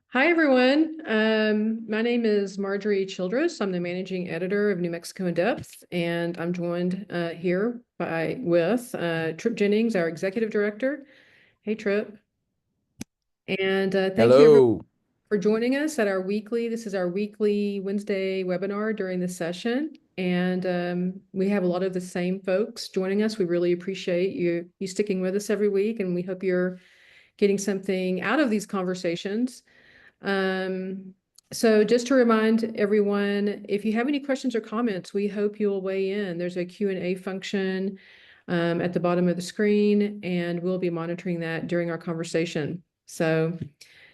Hi, everyone. My name is Marjorie Childress. I'm the managing editor of New Mexico in Depth, and I'm joined here with Trip Jennings, our executive director. Hey, Trip. And thank you, everyone, Hello. for joining us at this is our weekly Wednesday webinar during this session. And we have a lot of the same folks joining us. We really appreciate you sticking with us every week, and we hope you're getting something out of these conversations. Um, so just to remind everyone, if you have any questions or comments, we hope you'll weigh in. There's a Q&A function at the bottom of the screen, and we'll be monitoring that during our conversation. So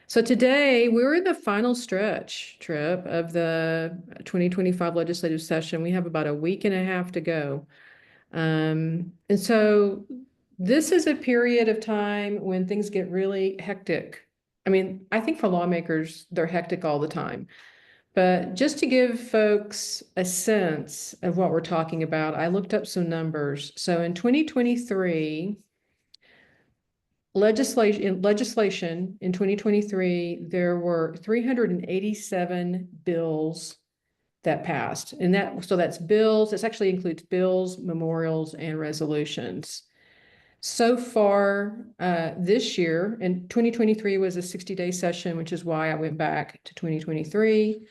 today we're in the final stretch, Trip, of the 2025 legislative session. We have about a week and a half to go. And so this is a period of time when things get really hectic. I mean, I think for lawmakers, they're hectic all the time. But just to give folks a sense of what we're talking about, I looked up some numbers. So in 2023, legislation in 2023, there were 387 bills that passed. And that's bills, this actually includes bills, memorials, and resolutions. So far, this year, and 2023 was a 60-day session, which is why I went back to 2023.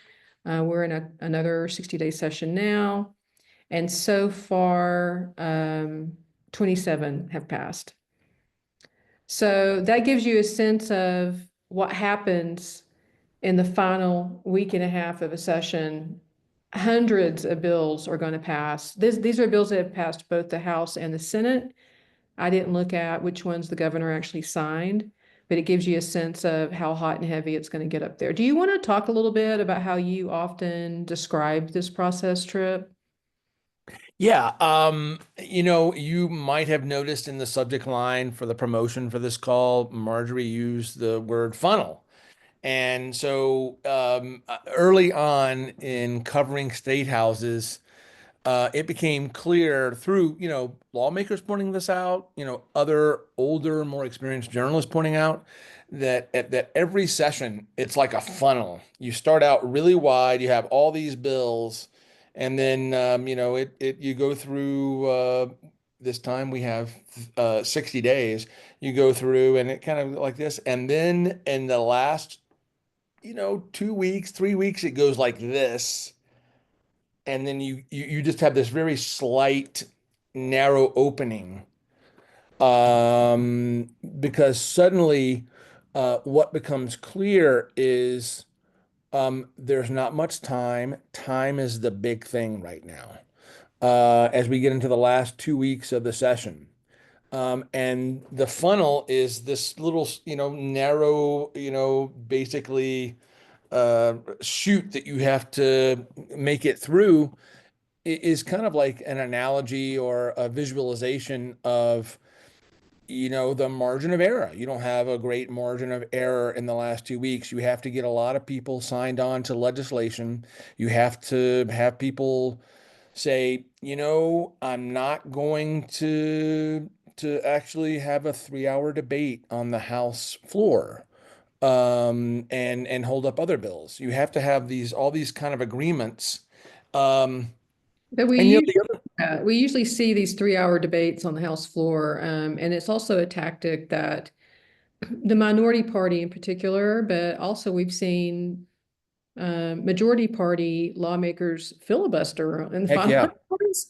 We're in another 60-day session now. And so far, 27 have passed. So that gives you a sense of what happens in the final week and a half of a session. Hundreds of bills are going to pass. These are bills that have passed both the House and the Senate. I didn't look at which ones the governor actually signed, but it gives you a sense of how hot and heavy it's going to get up there. Do you want to talk a little bit about how you often describe this process, Trip? Yeah, you might have noticed in the subject line for the promotion for this call, Marjorie used the word funnel. And so early on in covering state houses, it became clear through, lawmakers pointing this out, other older, more experienced journalists pointing out that every session, it's like a funnel. You start out really wide, you have all these bills, and then, you go through, this time we have 60 days. You go through and it kind of like this. And then in the last, 2 weeks, 3 weeks, it goes like this, and then you just have this very slight narrow opening, because suddenly what becomes clear is there's not much time is the big thing right now, as we get into the last 2 weeks of the session. And the funnel is this little, narrow, basically chute that you have to make it through. Is kind of like an analogy or a visualization of, the margin of error. You don't have a great margin of error in the last 2 weeks. You have to get a lot of people signed on to legislation. You have to have people say, I'm not going to actually have a 3-hour debate on the House floor, and hold up other bills. You have to have all these kind of agreements. Um, That and the we usually see these 3-hour debates on the House floor, and it's also a tactic that the minority party in particular, but also we've seen majority party lawmakers filibuster in the Heck final yeah. hours,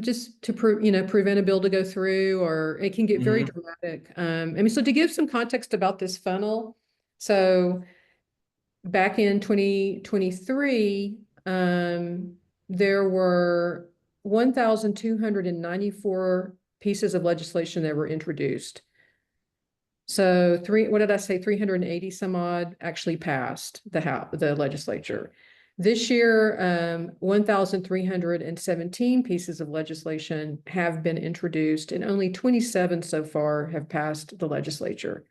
just to prevent a bill to go through, or it can get very Hmm. dramatic. I mean, so to give some context about this funnel, so back in 2023, there were 1,294 pieces of legislation that were introduced. So what did I say? 380 some odd actually passed the legislature. This year, 1,317 pieces of legislation have been introduced, and only 27 so far have passed the legislature.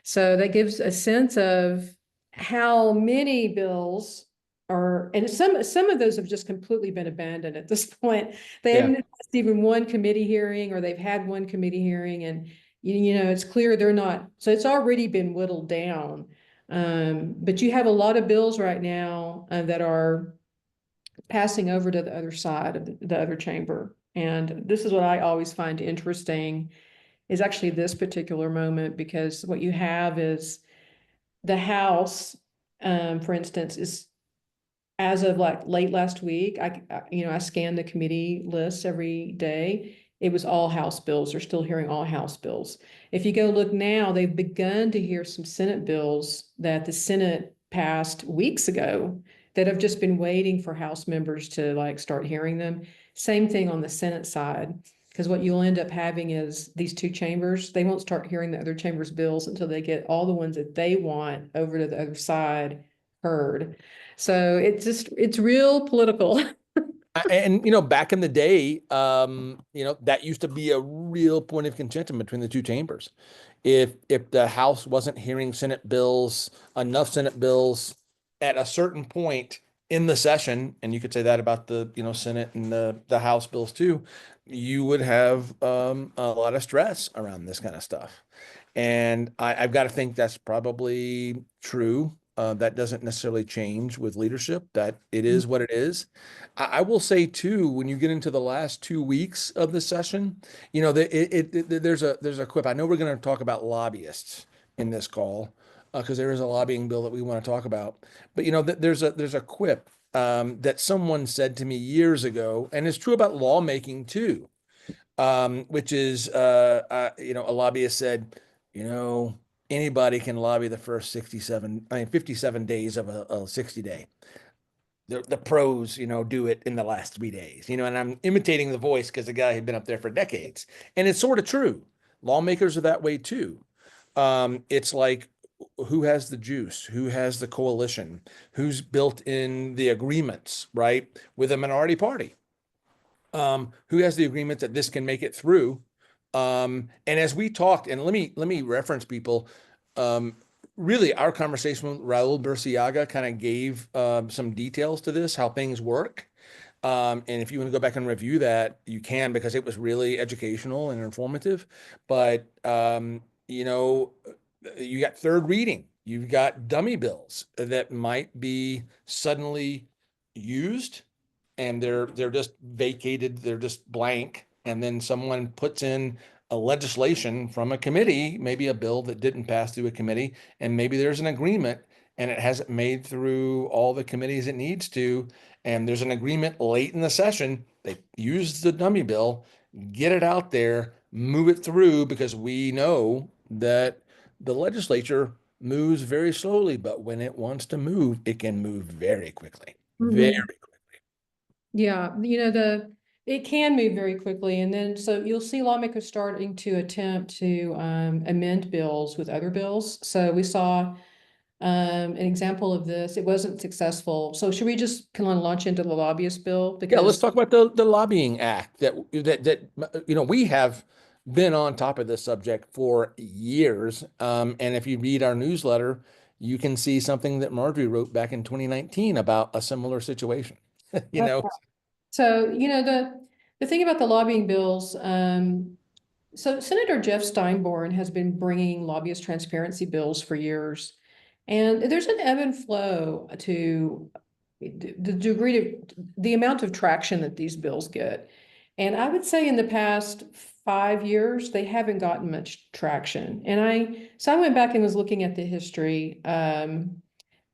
So that gives a sense of how many bills are, and some of those have just completely been abandoned at this point. They Yeah. haven't had even one committee hearing, or they've had one committee hearing, and it's clear they're not. So it's already been whittled down. But you have a lot of bills right now that are passing over to the other side of the other chamber. And this is what I always find interesting is actually this particular moment, because what you have is the House, for instance, is as of like late last week, I scan the committee lists every day. It was all House bills. They're still hearing all House bills. If you go look now, they've begun to hear some Senate bills that the Senate passed weeks ago that have just been waiting for House members to like start hearing them. Same thing on the Senate side, because what you'll end up having is these two chambers, they won't start hearing the other chambers' bills until they get all the ones that they want over to the other side heard. So it's real political. And back in the day, that used to be a real point of contention between the two chambers. If the House wasn't hearing enough Senate bills at a certain point in the session, and you could say that about the Senate and the House bills too, you would have a lot of stress around this kind of stuff. And I've got to think that's probably true. That doesn't necessarily change with leadership, that it is what it is. I will say too, when you get into the last 2 weeks of the session, there's a quip. I know we're going to talk about lobbyists in this call because there is a lobbying bill that we want to talk about. But there's a quip that someone said to me years ago, and it's true about lawmaking too, which is a lobbyist said, you know, anybody can lobby the first 57 days of a 60 day. The pros, do it in the last 3 days, and I'm imitating the voice because the guy had been up there for decades. And it's sort of true. Lawmakers are that way too. It's like who has the juice, who has the coalition, who's built in the agreements, right, with a minority party, who has the agreement that this can make it through. And as we talked, and let me reference people, um, really our conversation with Raul Burciaga kind of gave some details to this, how things work. And if you want to go back and review that, you can, because it was really educational and informative. But you got third reading, you've got dummy bills that might be suddenly used, and they're just vacated, they're just blank, and then someone puts in a legislation from a committee, maybe a bill that didn't pass through a committee, and maybe there's an agreement and it hasn't made through all the committees it needs to, and there's an agreement late in the session. They use the dummy bill, get it out there, move it through, because we know that the legislature moves very slowly, but when it wants to move, it can move very quickly. Very Mhm. Yeah, it can move very quickly, and then so you'll see lawmakers starting to attempt to amend bills with other bills. So we saw an example of this. It wasn't successful. So should we just kind of launch into the lobbyist bill? Yeah, let's Because talk about the lobbying act that we have been on top of this subject for years. And if you read our newsletter, you can see something that Marjorie wrote back in 2019 about a similar situation. You know, so the thing about the lobbying bills, so Senator Jeff Steinborn has been bringing lobbyist transparency bills for years. And there's an ebb and flow to the degree of the amount of traction that these bills get. And I would say in the past 5 years, they haven't gotten much traction. So I went back and was looking at the history. And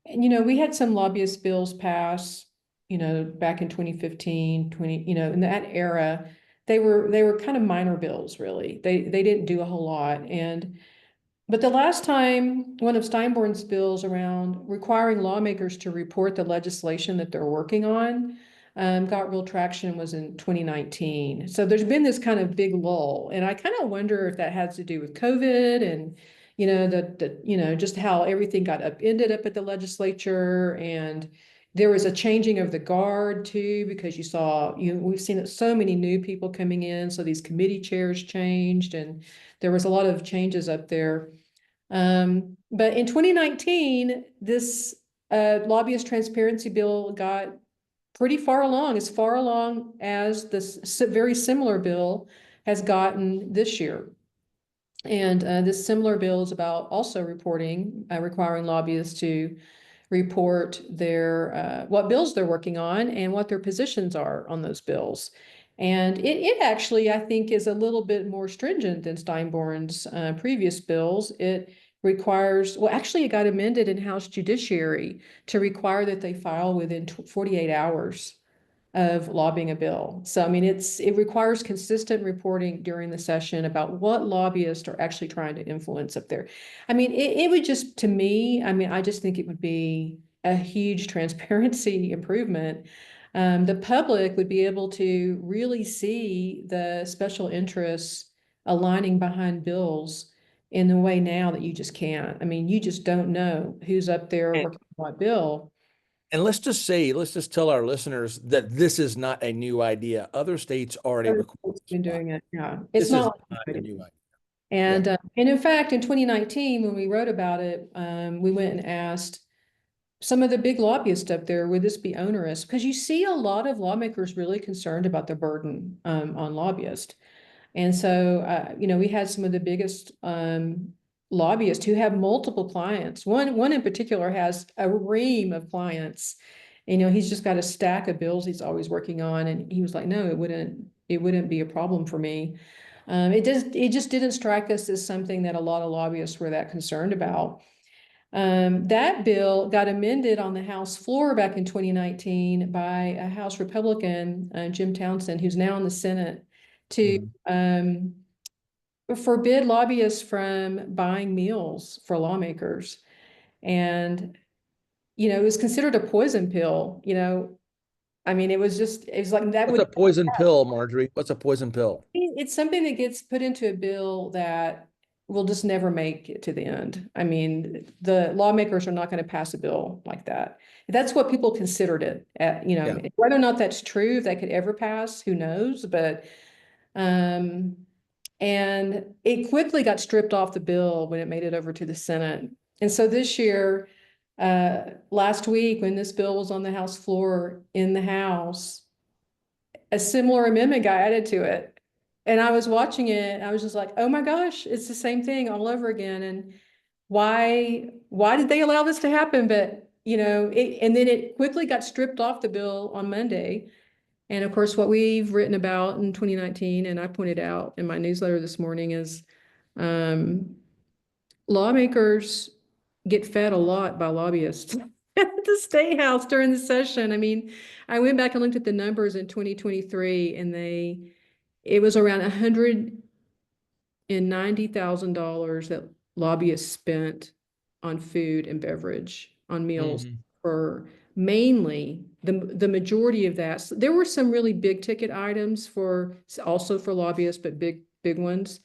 we had some lobbyist bills pass, back in 2015, in that era. They were kind of minor bills, really. They didn't do a whole lot. But the last time one of Steinborn's bills around requiring lawmakers to report the legislation that they're working on got real traction was in 2019. So there's been this kind of big lull, and I kind of wonder if that has to do with COVID and just how everything got ended up at the legislature, and there was a changing of the guard too, because we've seen that so many new people coming in, so these committee chairs changed, and there was a lot of changes up there. But in 2019, this lobbyist transparency bill got pretty far along, as far along as this very similar bill has gotten this year. And this similar bill is about also reporting, requiring lobbyists to report their what bills they're working on and what their positions are on those bills. And it actually, I think, is a little bit more stringent than Steinborn's previous bills. It requires, well, actually, it got amended in House Judiciary to require that they file within 48 hours of lobbying a bill. So, I mean, it requires consistent reporting during the session about what lobbyists are actually trying to influence up there. I mean, it would just, to me, I mean, I just think it would be a huge transparency improvement. The public would be able to really see the special interests aligning behind bills in the way now that you just can't. I mean, you just don't know who's up there And, working on what bill. and let's just tell our listeners that this is not a new idea. Other states already Other require states have this been a lot. doing it. Yeah, it's This is not not a like new idea. Yeah. and in fact, in 2019, when we wrote about it, we went and asked some of the big lobbyists up there, would this be onerous? Because you see a lot of lawmakers really concerned about the burden on lobbyists. And so, we had some of the biggest lobbyists who have multiple clients. One in particular has a ream of clients. He's just got a stack of bills he's always working on, and he was like, "No, it wouldn't be a problem for me." It just didn't strike us as something that a lot of lobbyists were that concerned about. That bill got amended on the House floor back in 2019 by a House Republican, Jim Townsend, who's now in the Senate, to Mhm. forbid lobbyists from buying meals for lawmakers. And, it was considered a poison pill, I mean, it was like that What's would a poison pill, Marjorie? What's a poison pill? It's something that gets put into a bill that will just never make it to the end. I mean, the lawmakers are not going to pass a bill like that. That's what people considered it Yeah. whether or not that's true, if that could ever pass, who knows? But, um, and it quickly got stripped off the bill when it made it over to the Senate. And so this year, last week, when this bill was on the House floor in the House, a similar amendment got added to it. And I was watching it, I was just like, oh my gosh, it's the same thing all over again. And why did they allow this to happen? But, and then it quickly got stripped off the bill on Monday. And of course, what we've written about in 2019, and I pointed out in my newsletter this morning is, um, lawmakers get fed a lot by lobbyists at the State House during the session. I mean, I went back and looked at the numbers in 2023 and it was around $190,000 that lobbyists spent on food and beverage, on meals Mhm. for mainly the majority of that. So there were some really big ticket items also for lobbyists, but big ones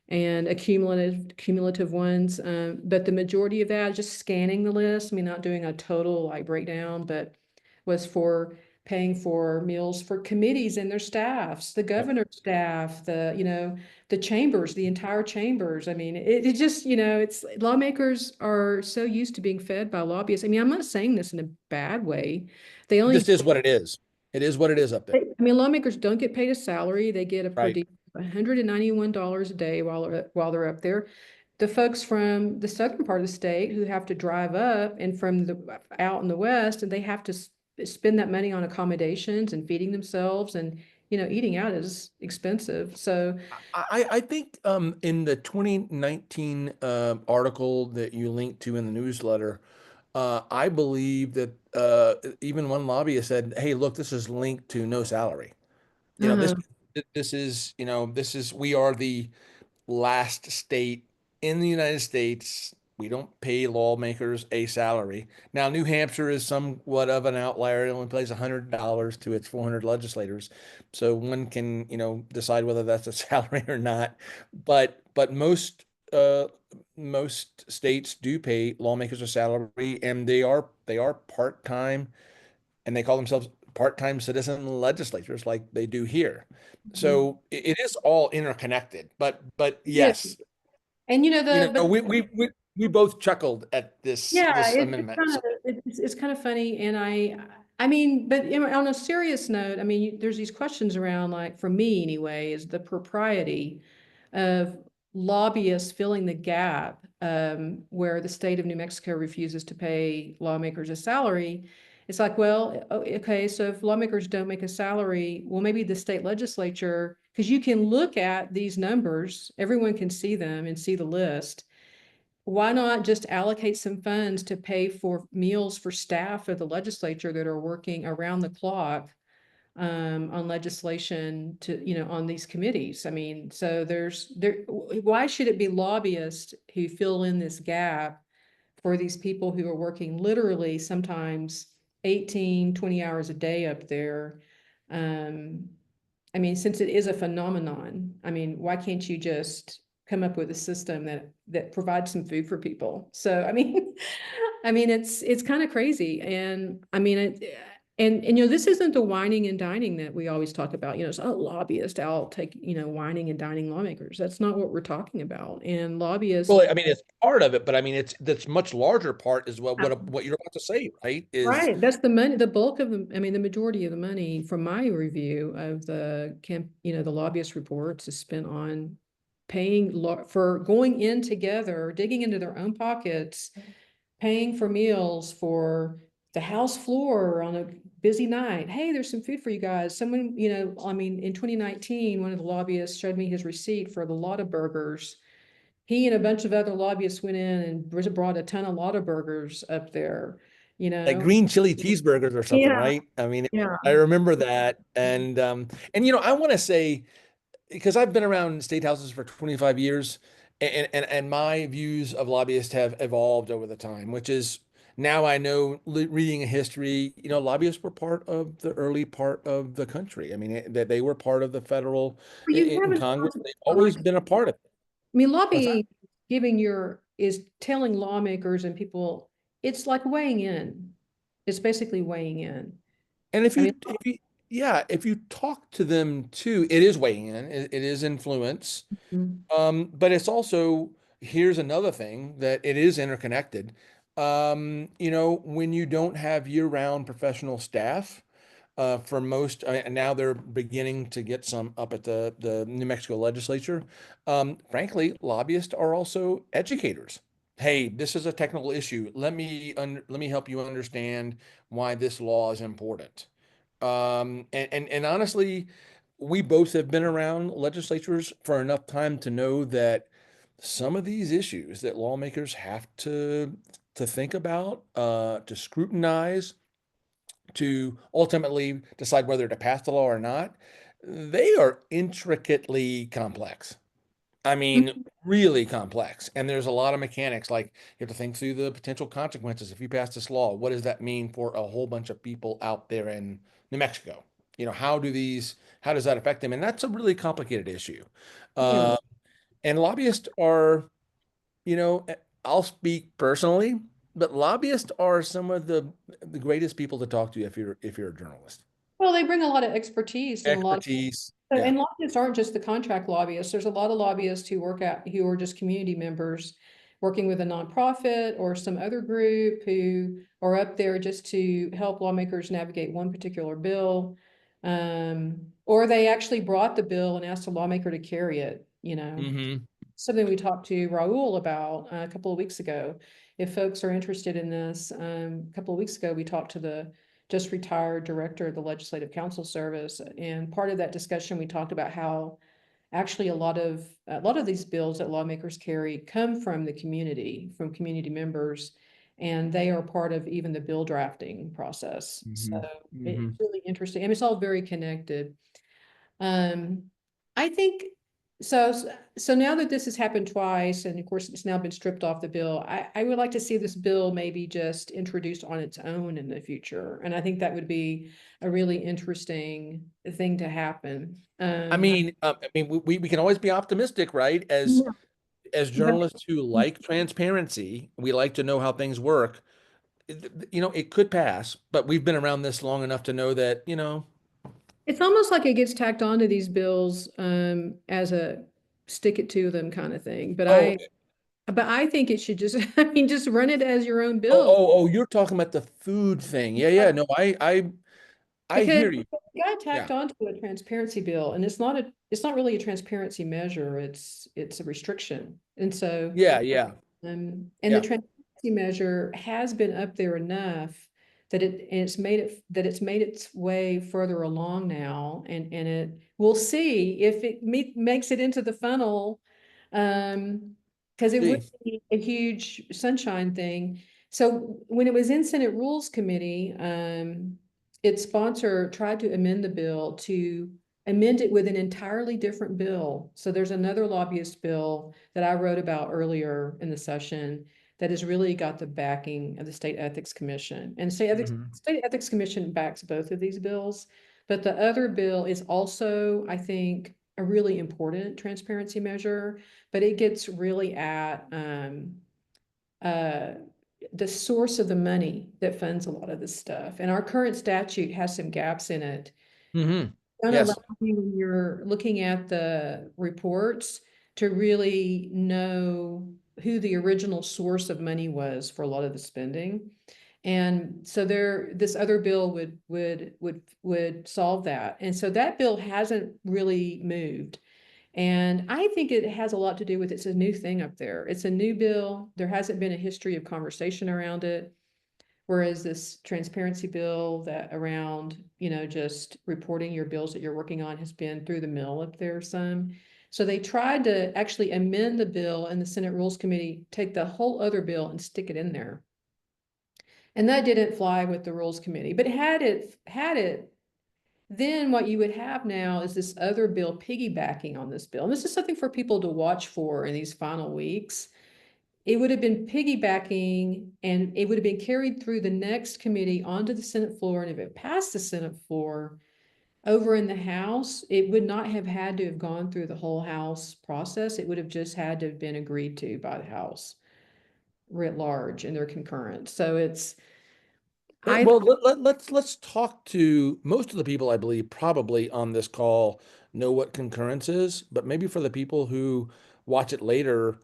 and cumulative ones. But the majority of that, just scanning the list, I mean, not doing a total like breakdown, but was for paying for meals for committees and their staffs, the Yep. governor's staff, the chambers, the entire chambers. I mean, it just, it's lawmakers are so used to being fed by lobbyists. I mean, I'm not saying this in a bad way. They It only just is what it is. It is what it is up there. I mean, lawmakers don't get paid a salary. They get a per Right. diem of $191 a day while they're up there. The folks from the southern part of the state who have to drive up and from the out in the west, and they have to spend that money on accommodations and feeding themselves, and eating out is expensive. So I think in the 2019 article that you linked to in the newsletter, I believe that even one lobbyist said, "Hey, look, this is linked to no salary. You know, uh-huh. this is we are the last state in the United States. We don't pay lawmakers a salary. Now, New Hampshire is somewhat of an outlier. It only pays $100 to its 400 legislators. So one can, decide whether that's a salary or not. But most states do pay lawmakers a salary, and they are part-time, and they call themselves part-time citizen legislators like they do here. Mhm. So it is all interconnected. But Yeah. yes, And but we both chuckled at this yeah, this it's amendment. kind So of it's kind of funny, and I mean, but on a serious note, I mean, there's these questions around, like for me anyway, is the propriety of lobbyists filling the gap where the state of New Mexico refuses to pay lawmakers a salary. It's like, well, okay, so if lawmakers don't make a salary, well, maybe the state legislature, because you can look at these numbers, everyone can see them and see the list. Why not just allocate some funds to pay for meals for staff of the legislature that are working around the clock on legislation to, on these committees? I mean, so why should it be lobbyists who fill in this gap for these people who are working literally sometimes 18, 20 hours a day up there? Um, I mean, since it is a phenomenon, I mean, why can't you just come up with a system that provides some food for people? So, I mean, I mean, it's kind of crazy. And I mean, and this isn't the whining and dining that we always talk about. It's lobbyist, I'll take, whining and dining lawmakers. That's not what we're talking about. And lobbyists, Well, I mean, it's part of it, but I mean, it's that's much larger part is what you're about to say, right? Is right, that's the money, the bulk of I mean, the majority of the money from my review of the lobbyist reports is spent on paying for going in together, digging into their own pockets, paying for meals for the house floor on a busy night. Hey, there's some food for you guys. Someone, I mean, in 2019, one of the lobbyists showed me his receipt for the Lotta burgers. He and a bunch of other lobbyists went in and brought a ton of Lotta burgers up there, you like know? green chili cheeseburgers or something, Yeah, right? I mean, yeah. I remember that, and I want to say because I've been around state houses for 25 years, and my views of lobbyists have evolved over the time, which is now I know reading a history, lobbyists were part of the early part of the country. I mean, that they were part of the federal But you in haven't Congress. talked They've about, like, always been a part of it. I mean, What's that? lobbying, is telling lawmakers and people, it's like weighing in. It's basically weighing in. And I mean, yeah, if you talk to them too, it is weighing in, it is influence. mm, But it's also, here's another thing that it is interconnected. When you don't have year-round professional staff, for most, and now they're beginning to get some up at the New Mexico legislature. Frankly, lobbyists are also educators. Hey, this is a technical issue. Let me help you understand why this law is important. And honestly, we both have been around legislatures for enough time to know that some of these issues that lawmakers have to think about, to scrutinize, to ultimately decide whether to pass the law or not, they are intricately complex. I mean, really complex. And there's a lot of mechanics. Like you have to think through the potential consequences. If you pass this law, what does that mean for a whole bunch of people out there in New Mexico? How does that affect them? And that's a really complicated issue. yeah. Uh, and lobbyists are, I'll speak personally, but lobbyists are some of the greatest people to talk to if you're a journalist. Well, they bring a lot of expertise and a lot of, Expertise. so, Yeah. and lobbyists aren't just the contract lobbyists. There's a lot of lobbyists who are just community members working with a nonprofit or some other group who are up there just to help lawmakers navigate one particular bill. Or they actually brought the bill and asked a lawmaker to carry it. Hmm. Something we talked to Raul about a couple of weeks ago. If folks are interested in this, a couple of weeks ago, we talked to the just retired director of the Legislative Council Service. And part of that discussion, we talked about how actually a lot of these bills that lawmakers carry come from the community, from community members, and they are part of even the bill drafting process. So Hmm. it's Hmm. really interesting. I mean, it's all very connected. Um, I think so. So now that this has happened twice, and of course it's now been stripped off the bill, I would like to see this bill maybe just introduced on its own in the future, and I think that would be a really interesting thing to happen. I mean, we can always be optimistic, right? As Yeah. as But journalists who like transparency, we like to know how things work. It could pass, but we've been around this long enough to know that, it's almost like it gets tacked onto these bills as a stick it to them kind of thing. But oh, I think it should just, I mean, just run it as your own oh, bill. oh, oh, you're talking about the food thing. Yeah, yeah. No, I I Because hear you. it got Yeah. tacked onto a transparency bill, and it's not really a transparency measure, it's a restriction. And so Yeah, yeah, and the yeah. transparency measure has been up there enough that it's made its way further along now, and we'll see if it makes it into the funnel, because it would See. be a huge sunshine thing. So when it was in Senate Rules Committee, its sponsor tried to amend the bill to amend it with an entirely different bill. So there's another lobbyist bill that I wrote about earlier in the session that has really got the backing of the State Ethics Commission. And Mhm. State Ethics Commission backs both of these bills. But the other bill is also, I think, a really important transparency measure, but it gets really at uh, the source of the money that funds a lot of this stuff. And our current statute has some gaps in it. Hmm. Don't allow Yes. you, when you're looking at the reports, to really know who the original source of money was for a lot of the spending. And so this other bill would solve that. And so that bill hasn't really moved. And I think it has a lot to do with it's a new thing up there. It's a new bill. There hasn't been a history of conversation around it. Whereas this transparency bill that around, just reporting your bills that you're working on has been through the mill up there some. So they tried to actually amend the bill and the Senate Rules Committee, take the whole other bill and stick it in there. And that didn't fly with the Rules Committee. But had it, then what you would have now is this other bill piggybacking on this bill. And this is something for people to watch for in these final weeks. It would have been piggybacking, and it would have been carried through the next committee onto the Senate floor. And if it passed the Senate floor over in the House, it would not have had to have gone through the whole House process. It would have just had to have been agreed to by the House writ large in their concurrence. So I, Well, let's talk to most of the people I believe probably on this call know what concurrence is, but maybe for the people who watch it later,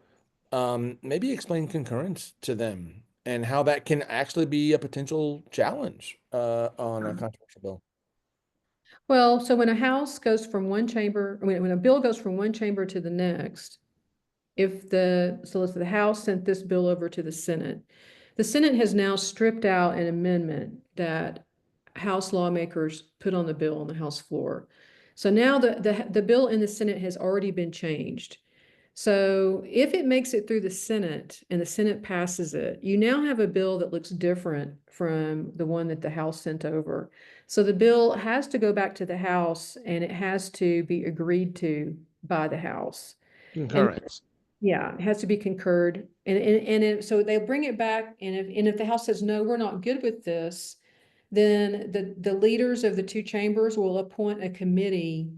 maybe explain concurrence to them and how that can actually be a potential challenge on a controversial bill. well, so when a House goes from one chamber, when a bill goes from one chamber to the next, so let's say the House sent this bill over to the Senate. The Senate has now stripped out an amendment that House lawmakers put on the bill on the House floor. So now the bill in the Senate has already been changed. So if it makes it through the Senate and the Senate passes it, you now have a bill that looks different from the one that the House sent over. So the bill has to go back to the House and it has to be agreed to by the House. And Concurrence. yeah, it has to be concurred. So they'll bring it back. And if the House says, no, we're not good with this, then the leaders of the two chambers will appoint a committee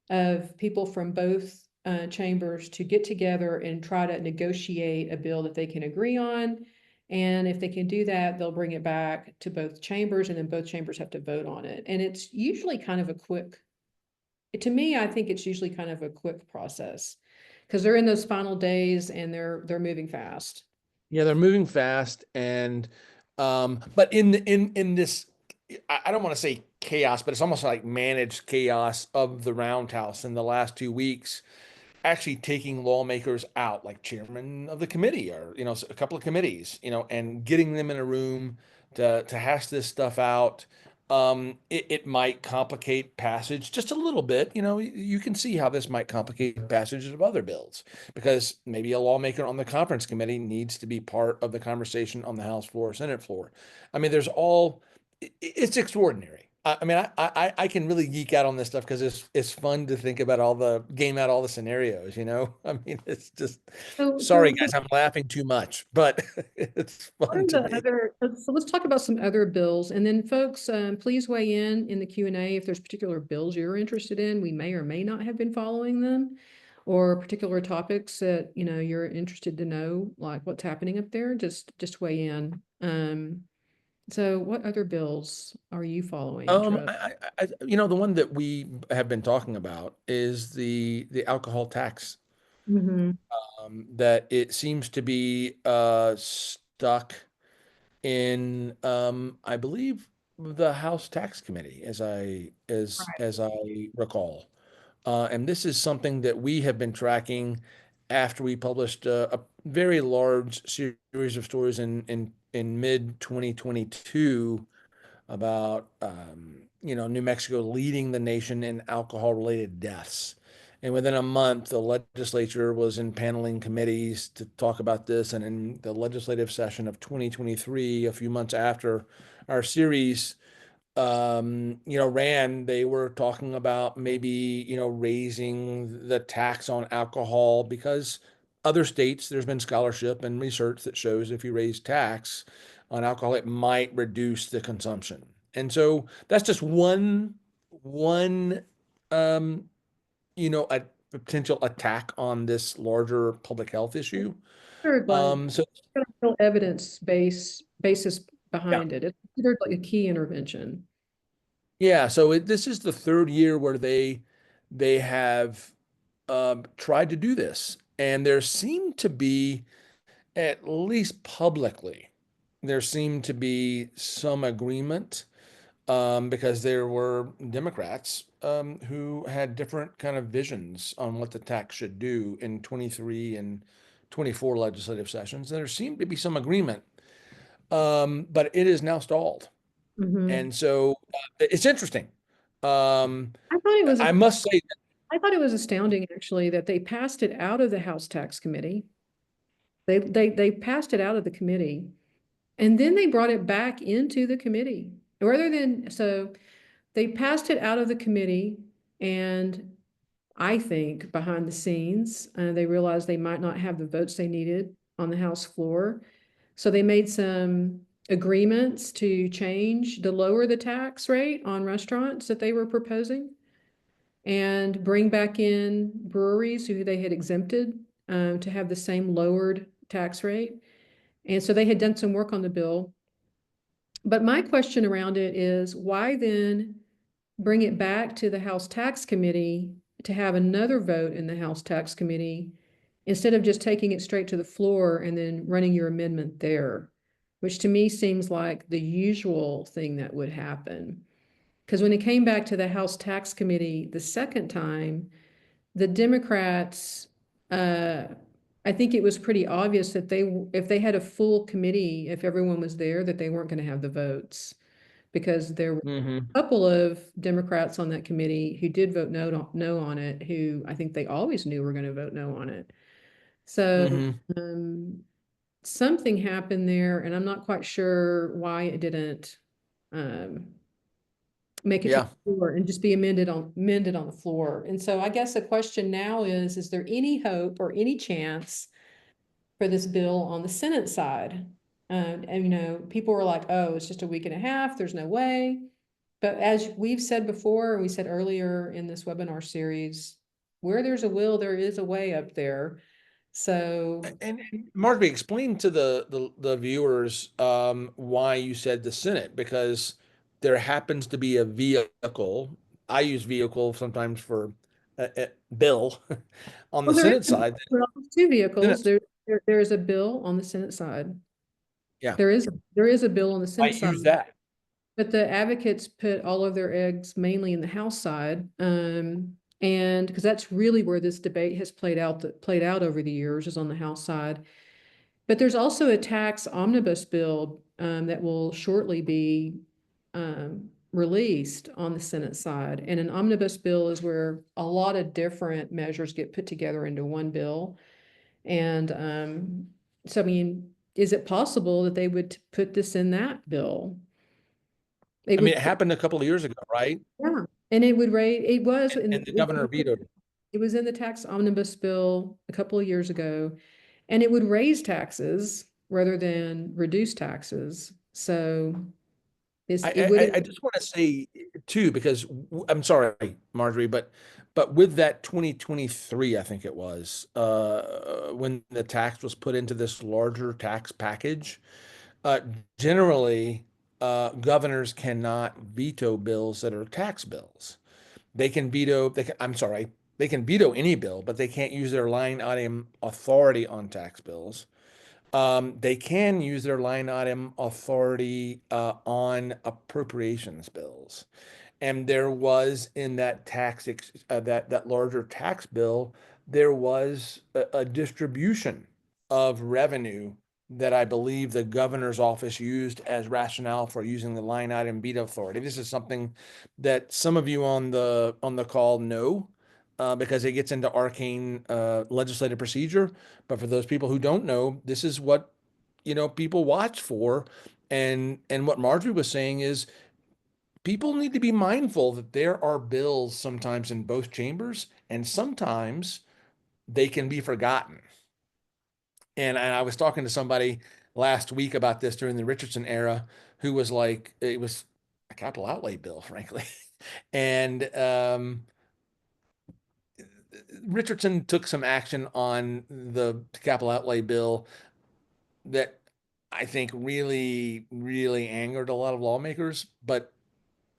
of people from both chambers to get together and try to negotiate a bill that they can agree on. And if they can do that, they'll bring it back to both chambers, and then both chambers have to vote on it. And it's usually kind of a quick, to me, I think it's usually kind of a quick process because they're in those final days and they're moving fast. Yeah, they're moving fast and but in this I don't want to say chaos, but it's almost like managed chaos of the roundhouse in the last 2 weeks, actually taking lawmakers out, like chairman of the committee or, a couple of committees, and getting them in a room to hash this stuff out. It might complicate passage just a little bit. You can see how this might complicate passages of other bills because maybe a lawmaker on the conference committee needs to be part of the conversation on the House floor or Senate floor. I mean, it's extraordinary. I mean, I can really geek out on this stuff because it's fun to think about game out all the scenarios, you know? I mean, it's just, sorry So guys, I'm laughing too much, but it's what fun are to the me. other, so let's talk about some other bills. And then folks, please weigh in the Q&A if there's particular bills you're interested in. We may or may not have been following them, or particular topics that, you're interested to know, like what's happening up there. Just weigh in. So what other bills are you following, Trev? The one that we have been talking about is the alcohol tax. Mhm. That it seems to be stuck in, I believe, the House Tax Committee, as I recall. And this is something that we have been tracking after we published a very large series of stories in mid 2022 about New Mexico leading the nation in alcohol-related deaths. And within a month, the legislature was in paneling committees to talk about this. And in the legislative session of 2023, a few months after our series ran, they were talking about maybe, raising the tax on alcohol because other states, there's been scholarship and research that shows if you raise tax on alcohol, it might reduce the consumption. And so that's just one, um, a potential attack on this larger public health issue. Considered like So real evidence basis yeah, behind it. It's considered like a key intervention. yeah. So this is the third year where they have tried to do this. And there seemed to be, at least publicly, there seemed to be some agreement because there were Democrats who had different kind of visions on what the tax should do in 23 and 24 legislative sessions. And there seemed to be some agreement, but it is now stalled. Mhm. And so it's interesting. Um, I thought it was I must say, I thought it was astounding actually that they passed it out of the House Tax Committee. They passed it out of the committee and then they brought it back into the committee. Rather than so they passed it out of the committee and I think behind the scenes, they realized they might not have the votes they needed on the House floor. So they made some agreements to lower the tax rate on restaurants that they were proposing and bring back in breweries who they had exempted to have the same lowered tax rate. And so they had done some work on the bill. But my question around it is why then bring it back to the House Tax Committee to have another vote in the House Tax Committee instead of just taking it straight to the floor and then running your amendment there, which to me seems like the usual thing that would happen. Because when it came back to the House Tax Committee the second time, the Democrats, uh, I think it was pretty obvious that if they had a full committee, if everyone was there, that they weren't going to have the votes because there were mhm, a couple of Democrats on that committee who did vote no on it, who I think they always knew were going to vote no on it. So mhm, something happened there, and I'm not quite sure why it didn't um, make it to yeah. the floor and just be amended on the floor. And so I guess the question now is there any hope or any chance for this bill on the Senate side? And people were like, oh, it's just a week and a half, there's no way. But as we've said before, we said earlier in this webinar series, where there's a will, there is a way up there. So, And Marjorie, explain to the viewers why you said the Senate, because there happens to be a vehicle. I use vehicle sometimes for bill on the well, there is Senate side. well, two vehicles. Senate, There is a bill on the Senate side. yeah, There is a bill on the I Senate side. use that. But the advocates put all of their eggs mainly in the House side. And because that's really where this debate has played out over the years is on the House side. But there's also a tax omnibus bill that will shortly be released on the Senate side. And an omnibus bill is where a lot of different measures get put together into one bill. And so, I mean, is it possible that they would put this in that bill? It I mean, would, it happened a couple of years ago, right? yeah, and it would raise, it was, And the governor vetoed it. it was in the tax omnibus bill a couple of years ago, and it would raise taxes rather than reduce taxes. So it would, I just want to say too, because I'm sorry, Marjorie, but with that 2023, I think it was, when the tax was put into this larger tax package, uh, generally, governors cannot veto bills that are tax bills. I'm sorry, they can veto any bill, but they can't use their line item authority on tax bills. They can use their line item authority on appropriations bills. And there was in that that larger tax bill, there was a distribution of revenue that I believe the governor's office used as rationale for using the line item veto authority. This is something that some of you on the call know because it gets into arcane legislative procedure. But for those people who don't know, this is what people watch for. And what Marjorie was saying is people need to be mindful that there are bills sometimes in both chambers, and sometimes they can be forgotten. And I was talking to somebody last week about this during the Richardson era who was like, it was a capital outlay bill, frankly. And Richardson took some action on the capital outlay bill that I think really, really angered a lot of lawmakers. But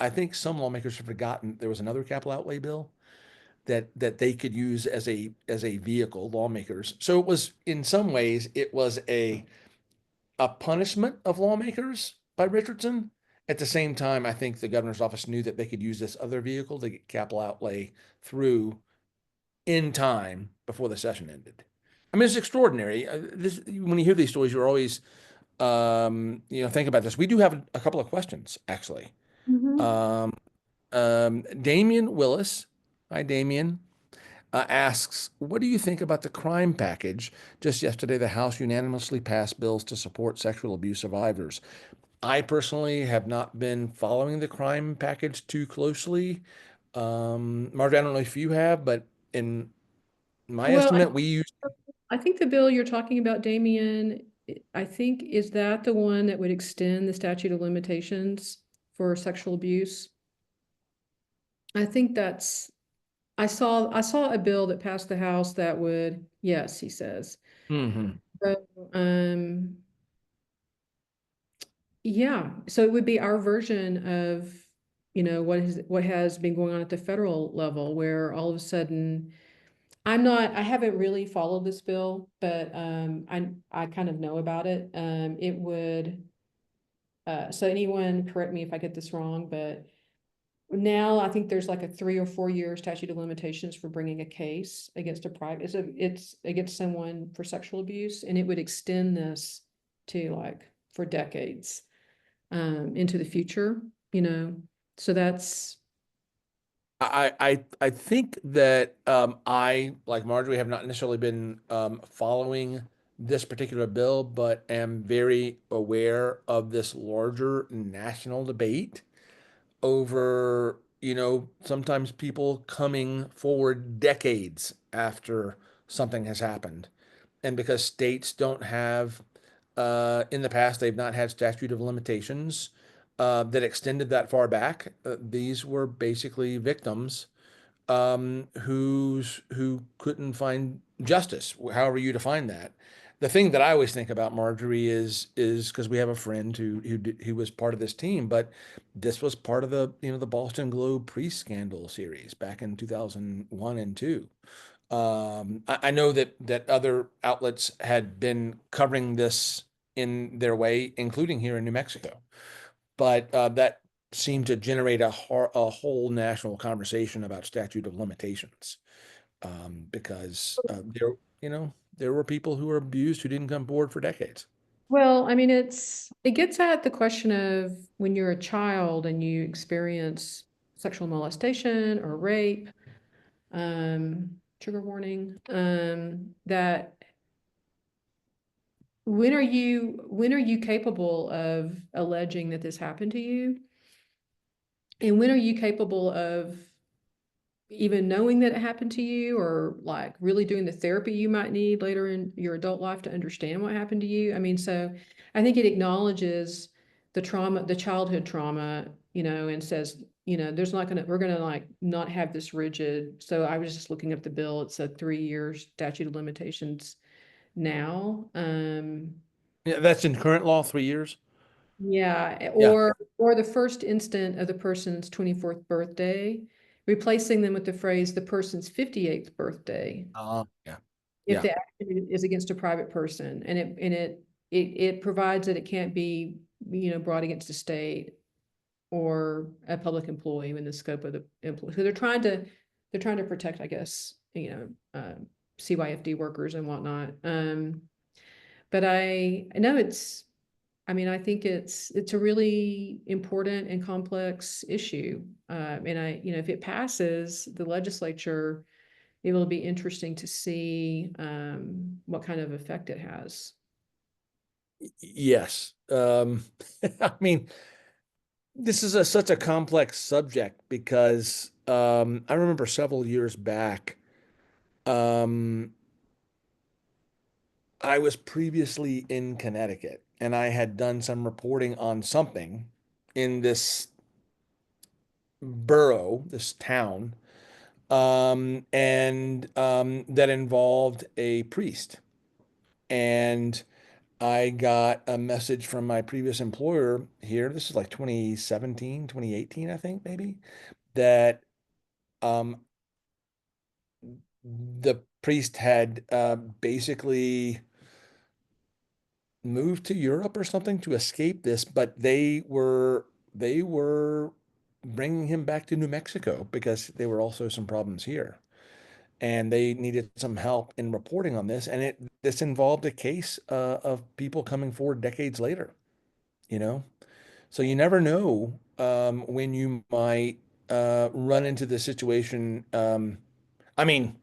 I think some lawmakers have forgotten there was another capital outlay bill that they could use as a vehicle, lawmakers. So it was in some ways it was a punishment of lawmakers by Richardson. At the same time, I think the governor's office knew that they could use this other vehicle to get capital outlay through in time before the session ended. I mean, it's extraordinary. When you hear these stories, you're always, think about this. We do have a couple of questions, actually. Mhm. Um, Damian Willis, hi, Damian, asks, what do you think about the crime package? Just yesterday, the House unanimously passed bills to support sexual abuse survivors. I personally have not been following the crime package too closely. Margie, I don't know if you have, but in my Well, estimate, we use. I think the bill you're talking about, Damien, I think, is that the one that would extend the statute of limitations for sexual abuse? I think I saw a bill that passed the House that would, yes, he says. Mhm. So, yeah, so it would be our version of, what has been going on at the federal level, where all of a sudden, I haven't really followed this bill, but I kind of know about it. It would, so anyone correct me if I get this wrong, but now I think there's like a 3 or 4 year statute of limitations for bringing a case against a private, it's against someone for sexual abuse, and it would extend this to like for decades into the future, you know. So that's I think that I, like Marjorie, have not necessarily been following this particular bill, but am very aware of this larger national debate over, sometimes people coming forward decades after something has happened. And because states don't have, in the past, they've not had statute of limitations that extended that far back. These were basically victims who couldn't find justice, however you define that. The thing that I always think about Marjorie is because we have a friend who was part of this team, but this was part of the Boston Globe pre-scandal series back in 2001 and two. I know that other outlets had been covering this in their way, including here in New Mexico, but that seemed to generate a whole national conversation about statute of limitations because there were people who were abused who didn't come forward for decades. well, I mean, it gets at the question of when you're a child and you experience sexual molestation or rape, trigger warning, that when are you capable of alleging that this happened to you? And when are you capable of even knowing that it happened to you, or like really doing the therapy you might need later in your adult life to understand what happened to you? I mean, so I think it acknowledges the trauma, the childhood trauma, and says, we're gonna like not have this rigid. So I was just looking up the bill. It's a 3 year statute of limitations now. Yeah, that's in current law, 3 years. Yeah, Yeah. or the first instant of the person's 24th birthday, replacing them with the phrase the person's 58th birthday. Yeah. if Yeah. the action is against a private person, and it provides that it can't be, brought against the state or a public employee in the scope of the employee. So they're trying to protect, I guess, CYFD workers and whatnot. But I know I think it's a really important and complex issue. And if it passes the legislature, it will be interesting to see what kind of effect it has. Yes. I mean, this is such a complex subject because I remember several years back, um, I was previously in Connecticut and I had done some reporting on something in this borough, this town, and that involved a priest. And I got a message from my previous employer here. This is like 2017, 2018, I think, maybe, that um, the priest had basically moved to Europe or something to escape this, but they were bringing him back to New Mexico because there were also some problems here, and they needed some help in reporting on this. And this involved a case of people coming forward decades later, you know. So you never know when you might run into this situation. I mean,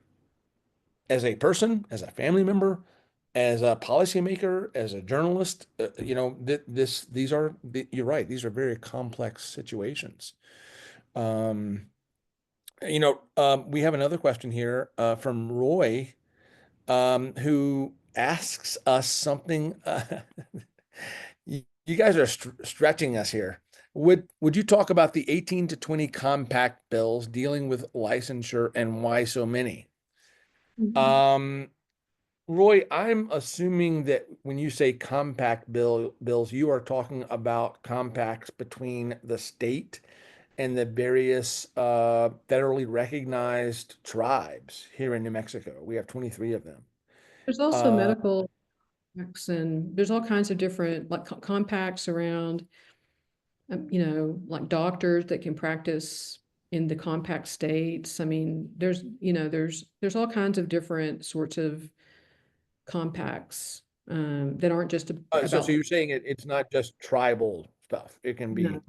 as a person, as a family member, as a policymaker, as a journalist, you're right. These are very complex situations. Um, we have another question here from Roy, who asks us something. You guys are stretching us here. Would you talk about the 18 to 20 compact bills dealing with licensure and why so many? Mhm. Um, Roy, I'm assuming that when you say compact bills, you are talking about compacts between the state and the various federally recognized tribes here in New Mexico. We have 23 of them. There's also Uh, medical acts, and there's all kinds of different like compacts around, like doctors that can practice in the compact states. I mean, there's all kinds of different sorts of compacts that aren't just so about, you're saying it's not just tribal stuff. It can no, be,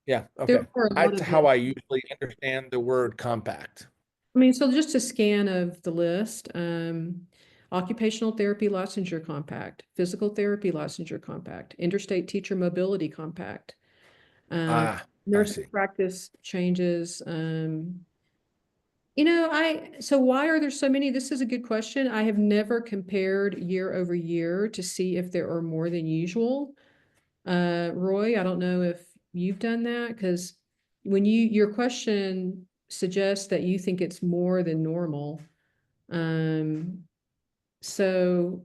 yeah, there okay. are a lot That's of how different. I usually understand the word compact. I mean, so just a scan of the list, occupational therapy licensure compact, physical therapy licensure compact, interstate teacher mobility compact, um, Ah, I nursing see. practice changes. So why are there so many? This is a good question. I have never compared year over year to see if there are more than usual. Roy, I don't know if you've done that, because your question suggests that you think it's more than normal. Um, so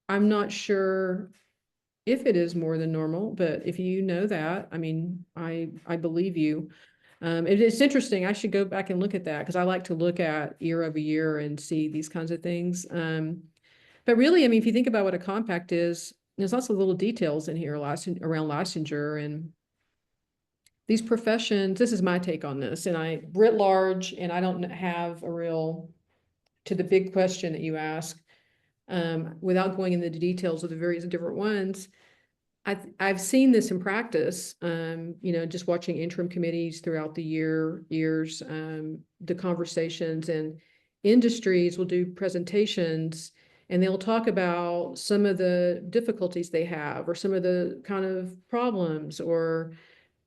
I'm not sure if it is more than normal, but if you know that, I mean, I believe you. It's interesting. I should go back and look at that because I like to look at year over year and see these kinds of things. But really, I mean, if you think about what a compact is, there's lots of little details in here around licensure and these professions. This is my take on this, and I writ large, and I don't have a real to the big question that you ask. Without going into the details of the various different ones, I've seen this in practice, just watching interim committees throughout the years, the conversations, and industries will do presentations and they'll talk about some of the difficulties they have or some of the kind of problems,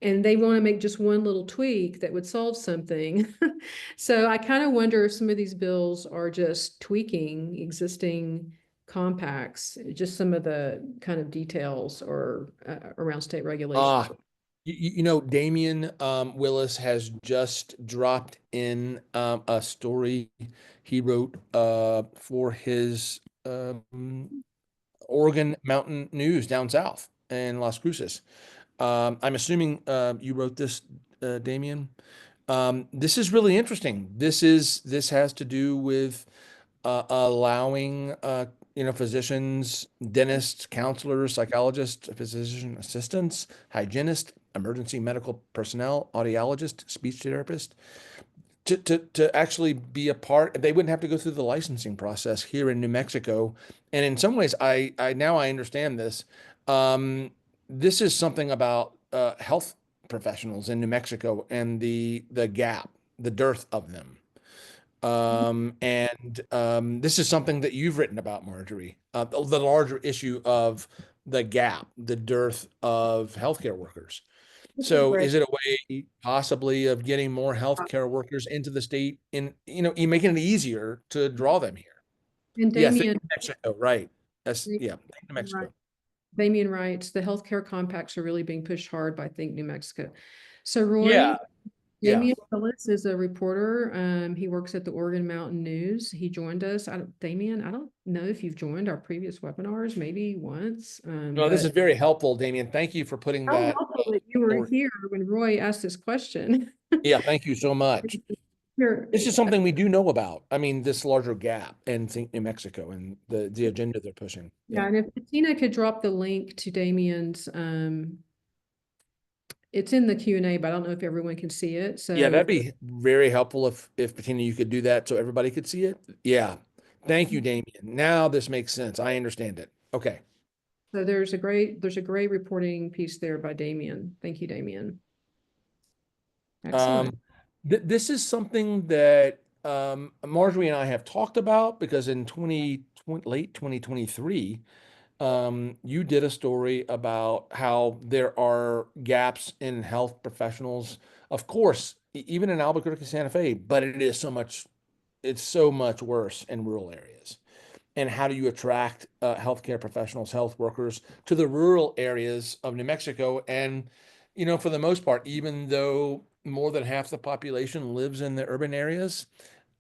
and they want to make just one little tweak that would solve something. So I kind of wonder if some of these bills are just tweaking existing compacts, just some of the kind of details or around state regulations. Ah, Damian Willis has just dropped in a story he wrote for his Oregon Mountain News down south in Las Cruces. I'm assuming you wrote this, Damien. This is really interesting. This has to do with allowing physicians, dentists, counselors, psychologists, physician assistants, hygienists, emergency medical personnel, audiologists, speech therapists to actually be a part. They wouldn't have to go through the licensing process here in New Mexico. And in some ways, I now I understand this. Um, this is something about health professionals in New Mexico and the gap, the dearth of them. And this is something that you've written about, Marjorie, the larger issue of the gap, the dearth of healthcare workers. This is So great. is it a way possibly of getting more healthcare workers into the state in, making it easier to draw them here? And Yeah, think Damien, New Mexico, right. That's yeah, think New right, Mexico. Damien writes, the healthcare compacts are really being pushed hard by Think New Mexico. So Yeah, Roy, yeah. Damien Phillips is a reporter. He works at the Oregon Mountain News. He joined us. Damien, I don't know if you've joined our previous webinars, maybe once, No, this is but very helpful, Damien. Thank you for putting how that helpful that you were forward. here when Roy asked this question. Yeah, thank you so much. Here, This is something we do know about. I mean, this larger gap and think New Mexico and the agenda they're pushing. yeah, Yeah. and if Bettina could drop the link to Damien's, it's in the Q&A, but I don't know if everyone can see it. Yeah, So that'd be very helpful if Bettina, you could do that so everybody could see it. Yeah. Thank you, Damien. Now this makes sense. I understand it. Okay. there's a great reporting piece there by Damien. Thank you, Damien. Excellent. Um, this is something that Marjorie and I have talked about because in late 2023, you did a story about how there are gaps in health professionals, of course, even in Albuquerque, Santa Fe, but it's so much worse in rural areas. And how do you attract healthcare professionals, health workers to the rural areas of New Mexico? And, for the most part, even though more than half the population lives in the urban areas,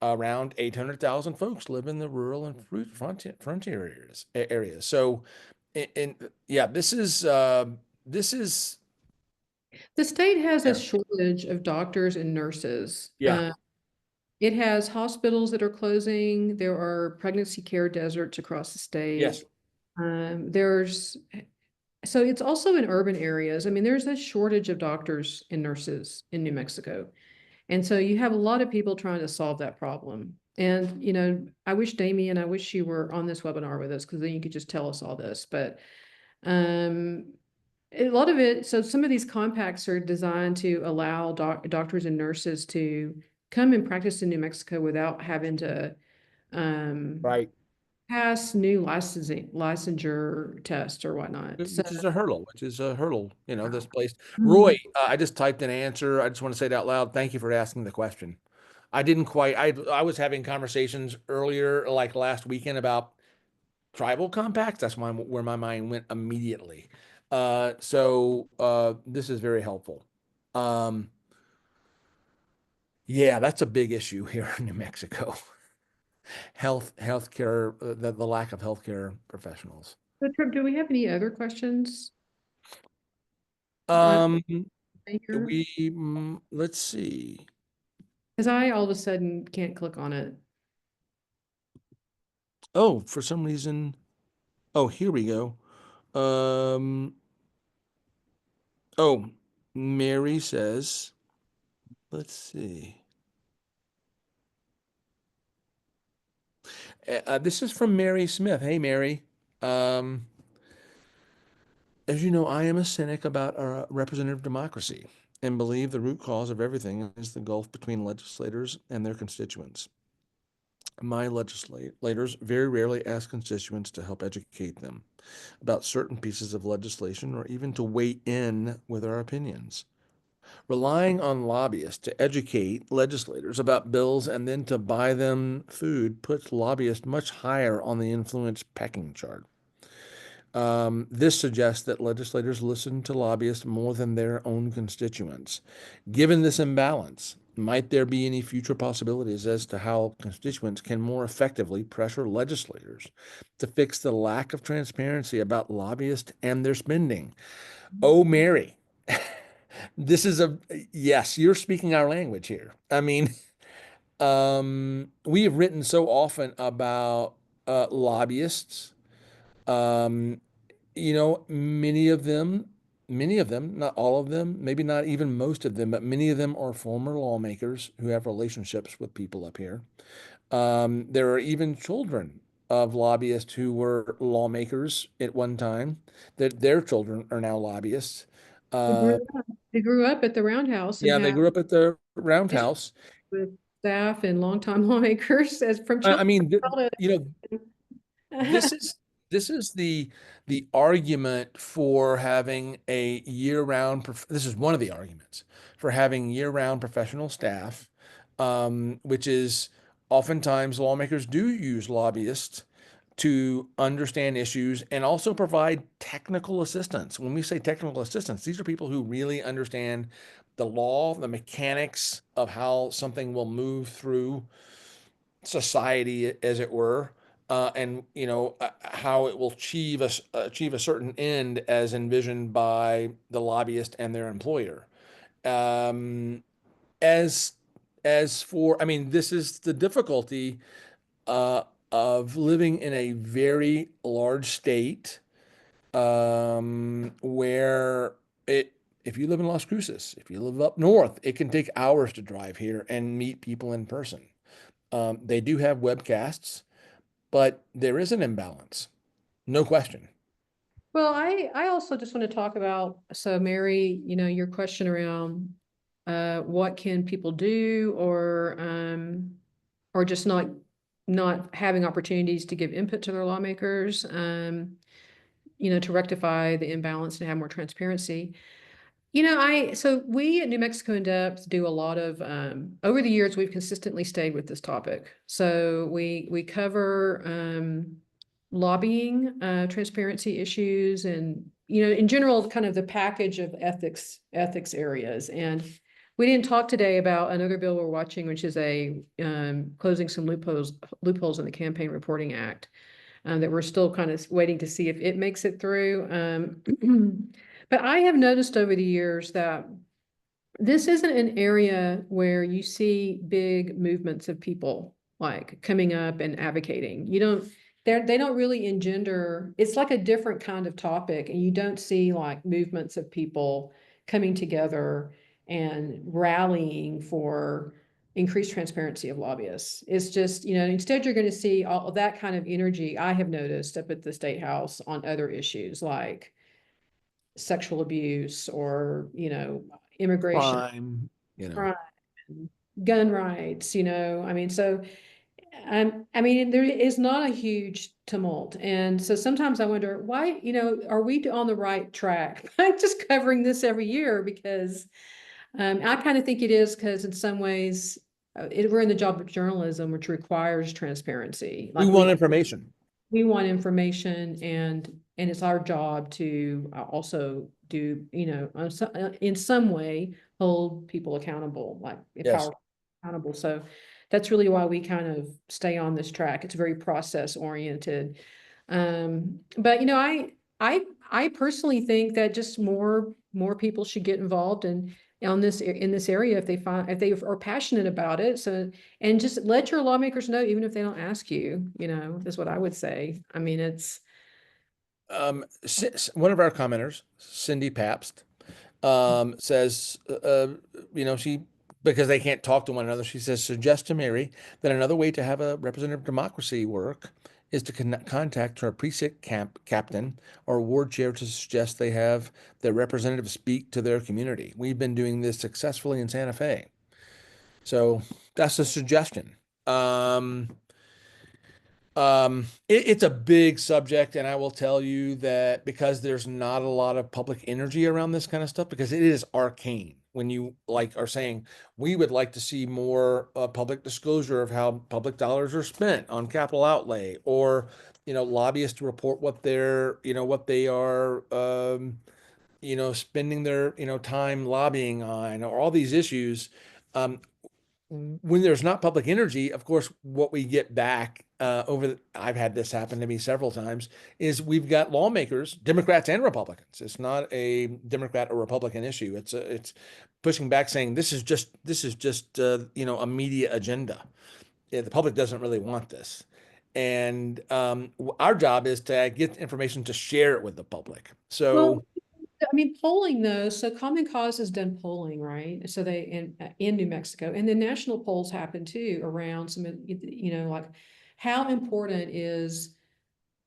around 800,000 folks live in the rural and frontier areas. So, and yeah, this is The state has a yeah, shortage of doctors and nurses. yeah, It has hospitals that are closing. There are pregnancy care deserts across the yes, state. There's so it's also in urban areas. I mean, there's a shortage of doctors and nurses in New Mexico. And so you have a lot of people trying to solve that problem. And, I wish Damien, I wish you were on this webinar with us because then you could just tell us all this. But um, a lot of it, so some of these compacts are designed to allow doctors and nurses to come and practice in New Mexico without having to um, right. pass new licensure tests or whatnot. So, Which is a hurdle, this place. Roy, Mhm. I just typed an answer. I just want to say it out loud. Thank you for asking the question. I didn't quite, I was having conversations earlier, like last weekend, about tribal compacts. That's where my mind went immediately. So this is very helpful. Um, yeah, that's a big issue here in New Mexico. Healthcare, the lack of healthcare professionals. Trip, do we have any other questions on Um, here? let's see. Because I all of a sudden can't click on it. Oh, for some reason. Oh, here we go. Um, oh, Mary says, let's see. This is from Mary Smith. Hey, Mary. Um, as you know, I am a cynic about our representative democracy and believe the root cause of everything is the gulf between legislators and their constituents. My legislators very rarely ask constituents to help educate them about certain pieces of legislation or even to weigh in with our opinions. Relying on lobbyists to educate legislators about bills and then to buy them food puts lobbyists much higher on the influence pecking chart. This suggests that legislators listen to lobbyists more than their own constituents. Given this imbalance, might there be any future possibilities as to how constituents can more effectively pressure legislators to fix the lack of transparency about lobbyists and their spending? Oh, Mary, this is yes, you're speaking our language here. I mean, We have written so often about lobbyists. Um, many of them, not all of them, maybe not even most of them, but many of them are former lawmakers who have relationships with people up here. There are even children of lobbyists who were lawmakers at one time, that their children are now lobbyists. They Uh, grew up, they grew up at the Roundhouse and yeah, they have grew up at the relationships Roundhouse. with staff and longtime lawmakers as from I children. mean, this is this is the argument for having a year-round this is one of the arguments for having year-round professional staff, which is oftentimes lawmakers do use lobbyists to understand issues and also provide technical assistance. When we say technical assistance, these are people who really understand the law, the mechanics of how something will move through society, as it were, and how it will achieve a certain end as envisioned by the lobbyist and their employer. Um, as as for, I mean, this is the difficulty uh, of living in a very large state, where if you live in Las Cruces, if you live up north, it can take hours to drive here and meet people in person. They do have webcasts, but there is an imbalance, no question. Well, I also just want to talk about, so Mary, your question around what can people do or just not having opportunities to give input to their lawmakers, to rectify the imbalance and have more transparency. So we at New Mexico in Depth do a lot of, over the years, we've consistently stayed with this topic. So we cover lobbying, transparency issues, and, in general, kind of the package of ethics areas. And we didn't talk today about another bill we're watching, which is closing some loopholes in the Campaign Reporting Act, that we're still kind of waiting to see if it makes it through. But I have noticed over the years that this isn't an area where you see big movements of people like coming up and advocating. They don't really engender, it's like a different kind of topic, and you don't see like movements of people coming together and rallying for increased transparency of lobbyists. It's just, instead you're going to see all of that kind of energy I have noticed up at the State House on other issues like sexual abuse or, immigration, Crime, crime, gun rights, I mean, so I mean, there is not a huge tumult. And so sometimes I wonder why, are we on the right track? I'm just covering this every year because I kind of think it is because in some ways we're in the job of journalism, which requires transparency. we Like want information. we want information, and it's our job to also do, in some way, hold people accountable, like Yes. empower accountable. So that's really why we kind of stay on this track. It's very process oriented. But I personally think that just more people should get involved in this area if they are passionate about it. So, and just let your lawmakers know, even if they don't ask you, is what I would say. I mean, it's One of our commenters, Cindy Pabst, says, she, because they can't talk to one another, she says, suggest to Mary that another way to have a representative democracy work is to contact her precinct captain or ward chair to suggest they have their representative speak to their community. We've been doing this successfully in Santa Fe. So that's a suggestion. It's a big subject, and I will tell you that because there's not a lot of public energy around this kind of stuff, because it is arcane. When you like are saying we would like to see more public disclosure of how public dollars are spent on capital outlay, or lobbyists to report what what they are spending their time lobbying on, or all these issues. Um, when there's not public energy, of course, what we get back I've had this happen to me several times, is we've got lawmakers, Democrats and Republicans. It's not a Democrat or Republican issue. It's pushing back, saying this is just a media agenda. Yeah, the public doesn't really want this. And our job is to get information to share it with the public. Well, So, I mean, polling though, so Common Cause has done polling, right? So they in New Mexico, and then national polls happen too around some, like how important is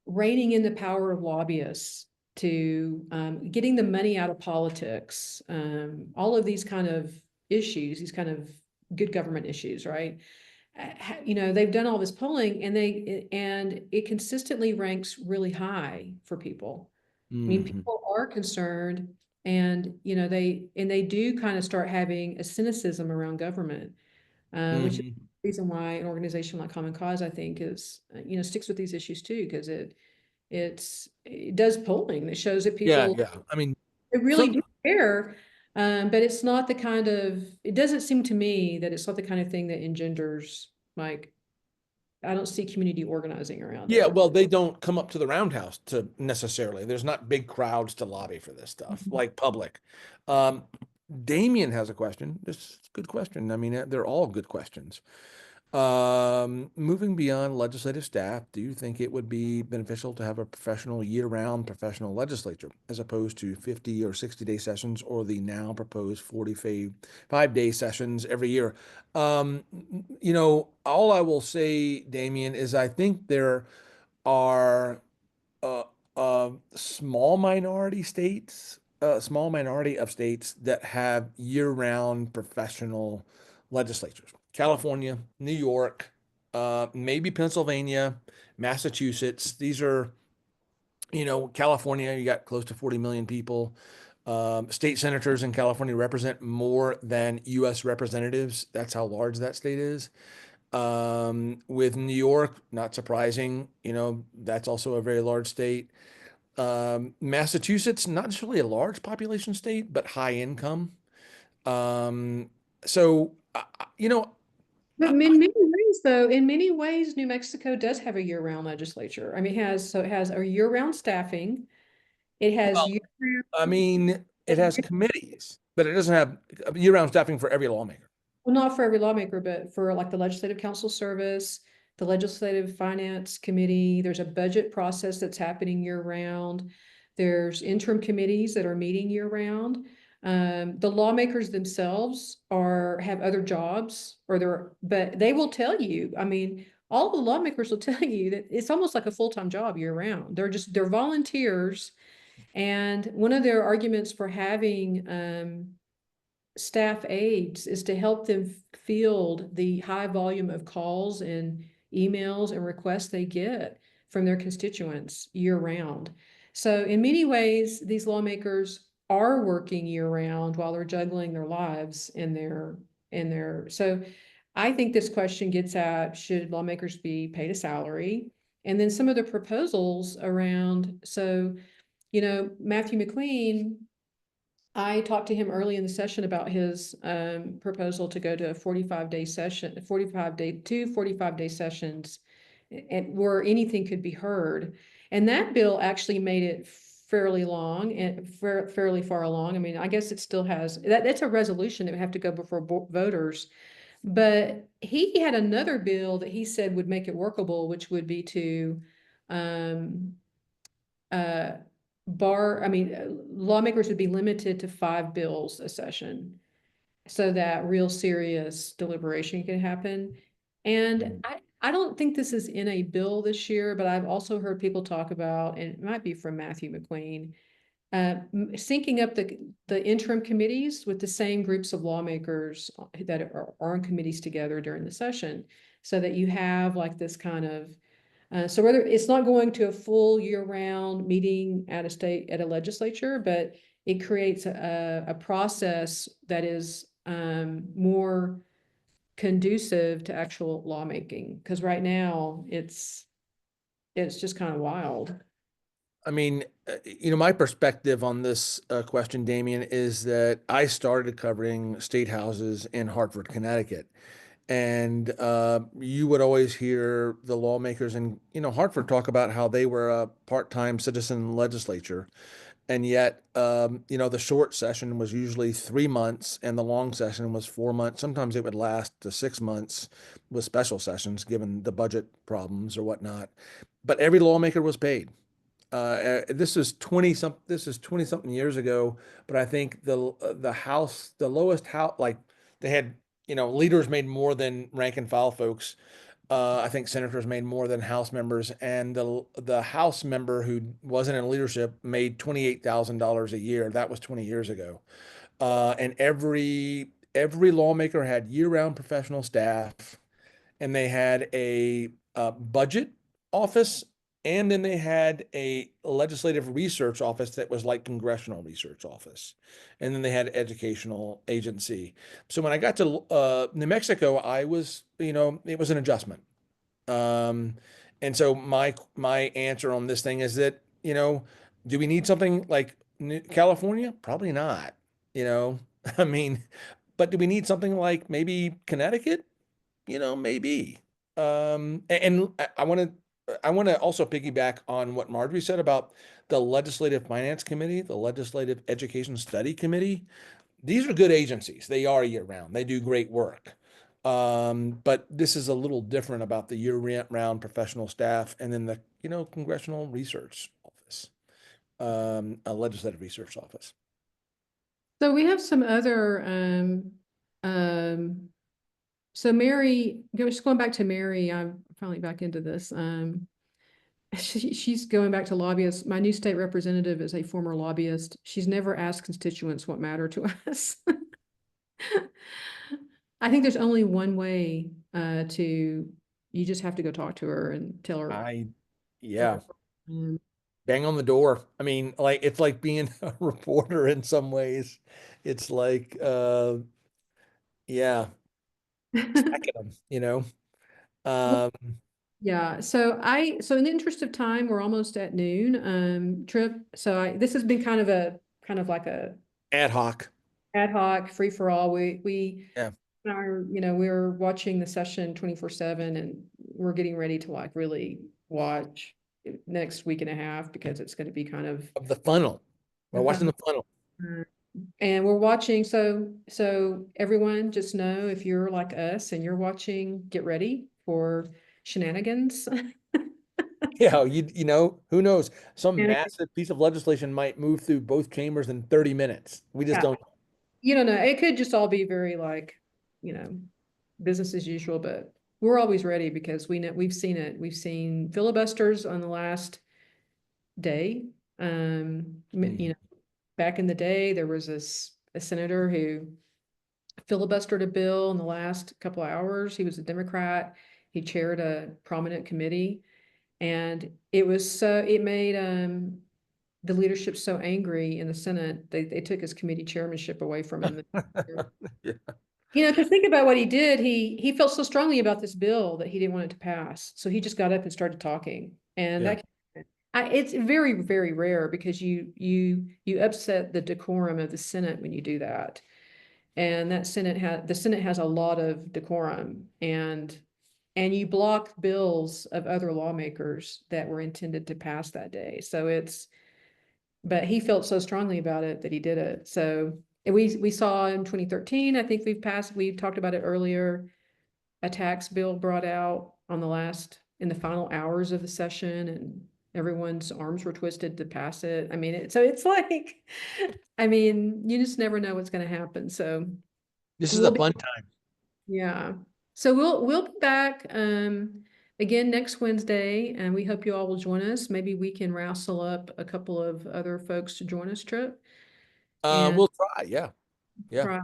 reining in the power of lobbyists to getting the money out of politics, all of these kind of issues, these kind of good government issues, right? They've done all this polling and it consistently ranks really high for people. I mean, mhm. people are concerned and, they do kind of start having a cynicism around government, which is Mhm. the reason why an organization like Common Cause, I think, sticks with these issues too, because it does polling that shows that Yeah, people yeah. I mean, they really some do care. But it's not the kind of, it doesn't seem to me that it's not the kind of thing that engenders, like, I don't see community organizing around Yeah, it. well, they don't come up to the roundhouse to necessarily. There's not big crowds to lobby for this stuff, Mhm. like public. Um, Damien has a question. This is a good question. I mean, they're all good questions. Moving beyond legislative staff, do you think it would be beneficial to have a professional year-round professional legislature as opposed to 50 or 60-day sessions or the now proposed 45-day sessions every year? All I will say, Damien, is I think there are a, a small minority of states that have year-round professional legislatures. California, New York, maybe Pennsylvania, Massachusetts. These are, California, you got close to 40 million people. State senators in California represent more than U.S. representatives. That's how large that state is. With New York, not surprising, that's also a very large state. Massachusetts, not necessarily a large population state, but high income. Um, so, But I- in many ways, though, in many ways, New Mexico does have a year-round legislature. I mean, it has a year-round staffing. It has well, year-round. I mean, it has committees, but it doesn't have year-round staffing for every lawmaker. Well, not for every lawmaker, but for like the Legislative Council Service, the Legislative Finance Committee, there's a budget process that's happening year round. There's interim committees that are meeting year round. The lawmakers themselves have other jobs but they will tell you, I mean, all the lawmakers will tell you that it's almost like a full-time job year round. They're volunteers. And one of their arguments for having, staff aides is to help them field the high volume of calls and emails and requests they get from their constituents year round. So in many ways, these lawmakers are working year round while they're juggling their lives so I think this question gets at, should lawmakers be paid a salary? And then some of the proposals around, Matthew McLean, I talked to him early in the session about his proposal to go to a 45-day session, 45-day sessions, and where anything could be heard. And that bill actually made it fairly long and fairly far along. I mean, I guess it still has that's a resolution that would have to go before voters. But he had another bill that he said would make it workable, which would be to um, uh, lawmakers would be limited to 5 bills a session so that real serious deliberation can happen. And I don't think this is in a bill this year, but I've also heard people talk about, and it might be from Matthew McQueen, syncing up the interim committees with the same groups of lawmakers that are on committees together during the session, so that you have like this kind of so whether it's not going to a full year-round meeting at a legislature, but it creates a process that is more conducive to actual lawmaking. Because right now it's just kind of wild. I mean, my perspective on this question, Damien, is that I started covering state houses in Hartford, Connecticut. And you would always hear the lawmakers in, Hartford talk about how they were a part-time citizen legislature. And yet, the short session was usually 3 months and the long session was 4 months. Sometimes it would last to 6 months with special sessions, given the budget problems or whatnot. But every lawmaker was paid. This is 20 something years ago, but I think the House, the lowest house, like they had, leaders made more than rank and file folks. I think senators made more than House members, and the House member who wasn't in leadership made $28,000 a year. That was 20 years ago. And every lawmaker had year-round professional staff, and they had a budget office, and then they had a legislative research office that was like congressional research office, and then they had educational agency. So when I got to New Mexico, it was an adjustment. Um, and so my answer on this thing is that, do we need something like California? Probably not. You know, I mean, but do we need something like maybe Connecticut? Maybe. And I want to also piggyback on what Marjorie said about the Legislative Finance Committee, the Legislative Education Study Committee. These are good agencies. They are year round. They do great work. But this is a little different about the year-round professional staff and then the, Congressional Research Office, a legislative research office. So we have some other, so Mary, just going back to Mary, I'm finally back into this. She's going back to lobbyists. My new state representative is a former lobbyist. She's never asked constituents what matter to us. I think there's only one way you just have to go talk to her and tell her. I, Tell yeah, her. Um, bang on the door. I mean, like it's like being a reporter in some ways. It's like, yeah, stacking them. well, Um, yeah, so in the interest of time, we're almost at noon, Trip. This has been kind of like a ad hoc. ad hoc, free for all. We Yeah. are, we're watching the session 24/7 and we're getting ready to like really watch next week and a half because it's going to be kind of Of the funnel. We're the watching fun. the funnel. And we're watching, so everyone just know if you're like us and you're watching, get ready for shenanigans. Yeah, who knows? Some Shenanigans. massive piece of legislation might move through both chambers in 30 minutes. We just Yeah, don't. you don't know. It could just all be very like, you know, business as usual, but we're always ready because we know we've seen it. We've seen filibusters on the last day. You Mhm. know, back in the day, there was a senator who filibustered a bill in the last couple of hours. He was a Democrat. He chaired a prominent committee, and it made the leadership so angry in the Senate, they took his committee chairmanship away from him. Yeah. Because think about what he did. He felt so strongly about this bill that he didn't want it to pass. So he just got up and started talking. And Yeah. it's very, very rare because you upset the decorum of the Senate when you do that. And the Senate has a lot of decorum, and you block bills of other lawmakers that were intended to pass that day. But he felt so strongly about it that he did it. So we saw in 2013, I think we talked about it earlier, a tax bill brought out in the final hours of the session, and everyone's arms were twisted to pass it. I mean, so it's like, I mean, you just never know what's going to happen. So This is we'll a be, fun time. yeah. So we'll be back again next Wednesday, and we hope you all will join us. Maybe we can wrestle up a couple of other folks to join us, Trip, and We'll try. Yeah. Yeah. try.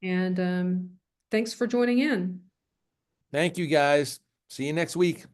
And thanks for joining in. Thank you guys. See you next week.